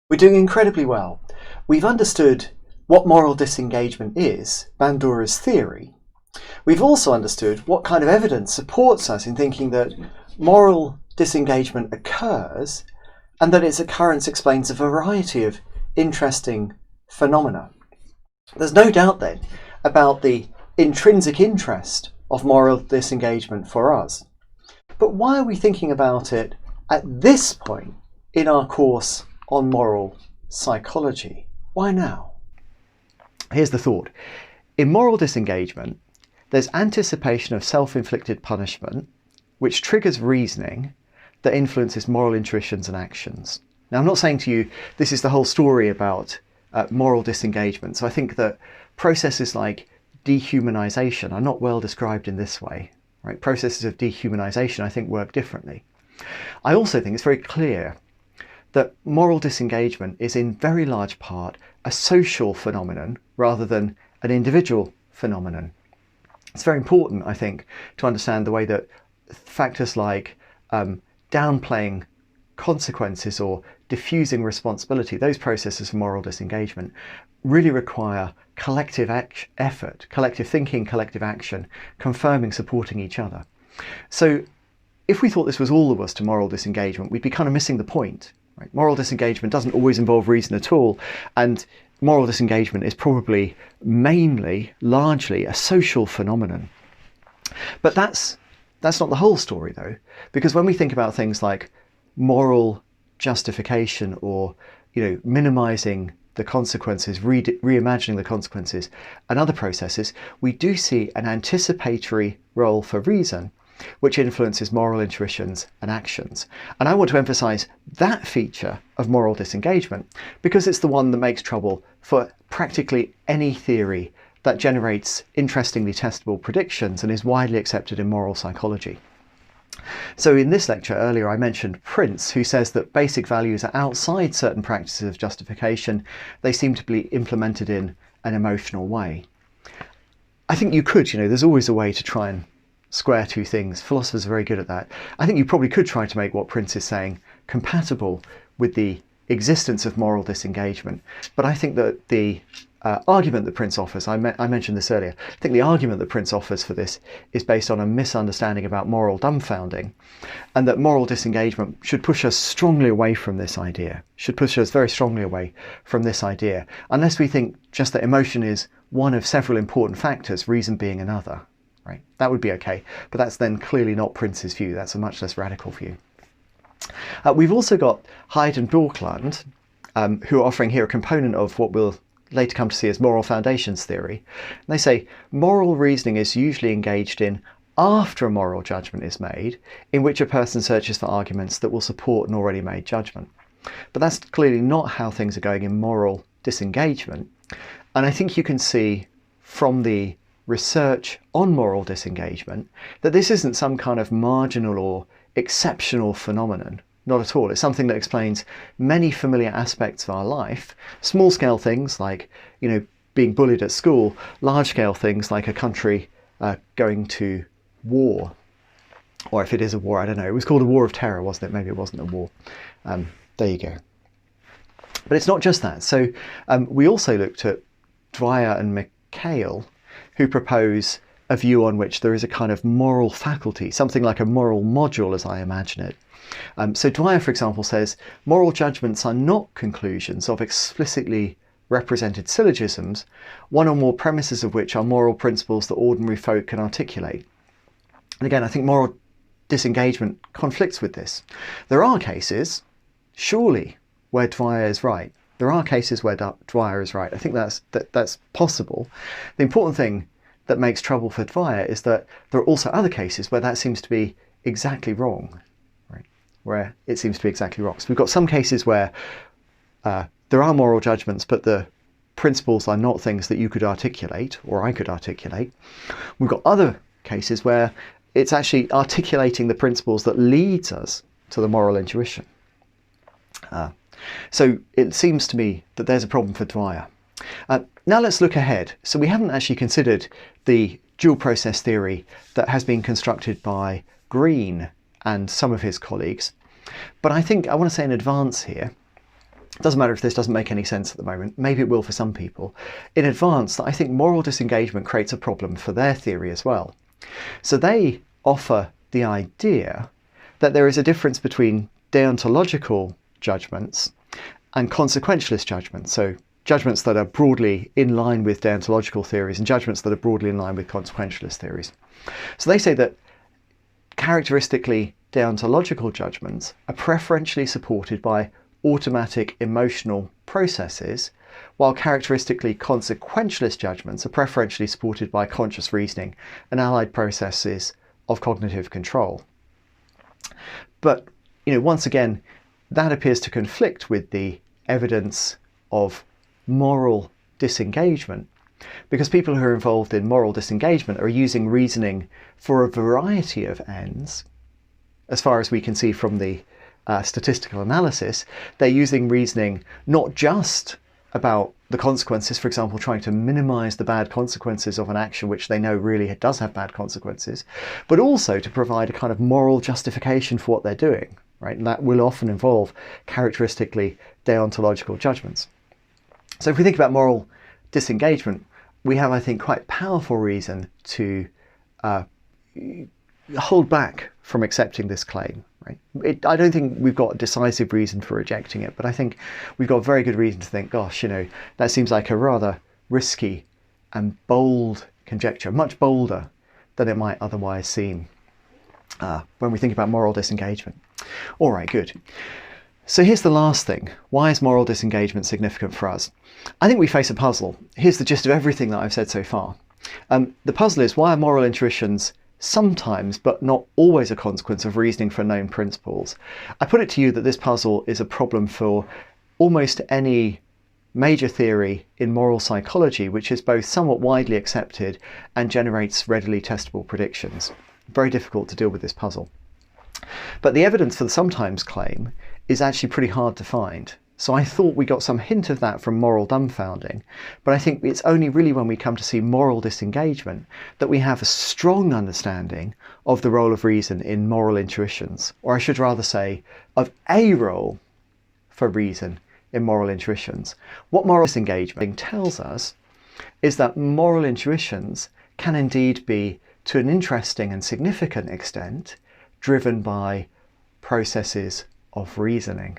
We're doing incredibly well. We've understood what moral disengagement is, Bandura's theory. We've also understood what kind of evidence supports us in thinking that moral disengagement occurs and that its occurrence explains a variety of interesting phenomena. There's no doubt then about the intrinsic interest of moral disengagement for us. But why are we thinking about it at this point in our course on moral psychology? Why now? Here's the thought. In moral disengagement, there's anticipation of self-inflicted punishment, which triggers reasoning that influences moral intuitions and actions. Now, I'm not saying to you this is the whole story about moral disengagement. So I think that processes like dehumanization are not well described in this way. Right? Processes of dehumanization, I think, work differently. I also think it's very clear that moral disengagement is in very large part a social phenomenon rather than an individual phenomenon. It's very important, I think, to understand the way that factors like downplaying consequences or diffusing responsibility, those processes of moral disengagement, really require collective effort, collective thinking, collective action, confirming, supporting each other. So if we thought this was all there was to moral disengagement, we'd be kind of missing the point. Right? Moral disengagement doesn't always involve reason at all, and moral disengagement is probably mainly, largely a social phenomenon. But that's not the whole story though, because when we think about things like moral justification or minimizing the consequences, reimagining the consequences and other processes, we do see an anticipatory role for reason which influences moral intuitions and actions. And I want to emphasize that feature of moral disengagement because it's the one that makes trouble for practically any theory that generates interestingly testable predictions and is widely accepted in moral psychology. So in this lecture earlier I mentioned Prince, who says that basic values are outside certain practices of justification. They seem to be implemented in an emotional way. I think you could, there's always a way to try and square two things. Philosophers are very good at that. I think you probably could try to make what Prince is saying compatible with the existence of moral disengagement. But I think that the argument that Prince offers, I mentioned this earlier, I think the argument that Prince offers for this is based on a misunderstanding about moral dumbfounding, and that moral disengagement should push us strongly away from this idea, should push us very strongly away from this idea, unless we think just that emotion is one of several important factors, reason being another. Right? That would be okay, but that's then clearly not Prince's view. That's a much less radical view. We've also got Hyde and Borkland, who are offering here a component of what we'll later come to see as moral foundations theory. And they say moral reasoning is usually engaged in after a moral judgment is made, in which a person searches for arguments that will support an already made judgment. But that's clearly not how things are going in moral disengagement. And I think you can see from the research on moral disengagement that this isn't some kind of marginal or exceptional phenomenon. Not at all. It's something that explains many familiar aspects of our life, small scale things like being bullied at school, large scale things like a country going to war, or if it is a war, I don't know. It was called a war of terror, wasn't it? Maybe it wasn't a war. There you go. But it's not just that. So we also looked at Dwyer and McHale, who propose a view on which there is a kind of moral faculty, something like a moral module as I imagine it. So Dwyer, for example, says moral judgments are not conclusions of explicitly represented syllogisms, one or more premises of which are moral principles that ordinary folk can articulate. And again, I think moral disengagement conflicts with this. There are cases, surely, where Dwyer is right. There are cases where Dwyer is right. I think that's possible. The important thing that makes trouble for Dwyer is that there are also other cases where that seems to be exactly wrong, right? Where it seems to be exactly wrong. So we've got some cases where there are moral judgments, but the principles are not things that you could articulate or I could articulate. We've got other cases where it's actually articulating the principles that leads us to the moral intuition. So it seems to me that there's a problem for Dwyer. Now let's look ahead. So we haven't actually considered the dual process theory that has been constructed by Greene and some of his colleagues. But I think I want to say in advance here it doesn't matter if this doesn't make any sense at the moment, maybe it will for some people, in advance that I think moral disengagement creates a problem for their theory as well. So they offer the idea that there is a difference between deontological judgments and consequentialist judgments. So judgments that are broadly in line with deontological theories and judgments that are broadly in line with consequentialist theories. So they say that characteristically deontological judgments are preferentially supported by automatic emotional processes, while characteristically consequentialist judgments are preferentially supported by conscious reasoning and allied processes of cognitive control. But, once again, that appears to conflict with the evidence of moral disengagement, because people who are involved in moral disengagement are using reasoning for a variety of ends. As far as we can see from the statistical analysis, they're using reasoning not just about the consequences, for example, trying to minimize the bad consequences of an action which they know really does have bad consequences, but also to provide a kind of moral justification for what they're doing, right? And that will often involve characteristically deontological judgments. So if we think about moral disengagement, we have, I think, quite powerful reason to hold back from accepting this claim. Right? I don't think we've got a decisive reason for rejecting it, but I think we've got very good reason to think, gosh, that seems like a rather risky and bold conjecture, much bolder than it might otherwise seem when we think about moral disengagement. All right, good. So here's the last thing. Why is moral disengagement significant for us? I think we face a puzzle. Here's the gist of everything that I've said so far. The puzzle is, why are moral intuitions sometimes, but not always, a consequence of reasoning for known principles? I put it to you that this puzzle is a problem for almost any major theory in moral psychology which is both somewhat widely accepted and generates readily testable predictions. Very difficult to deal with this puzzle. But the evidence for the sometimes claim is actually pretty hard to find. So I thought we got some hint of that from moral dumbfounding, but I think it's only really when we come to see moral disengagement that we have a strong understanding of the role of reason in moral intuitions, or I should rather say, of a role for reason in moral intuitions. What moral disengagement tells us is that moral intuitions can indeed be, to an interesting and significant extent, driven by processes of reasoning.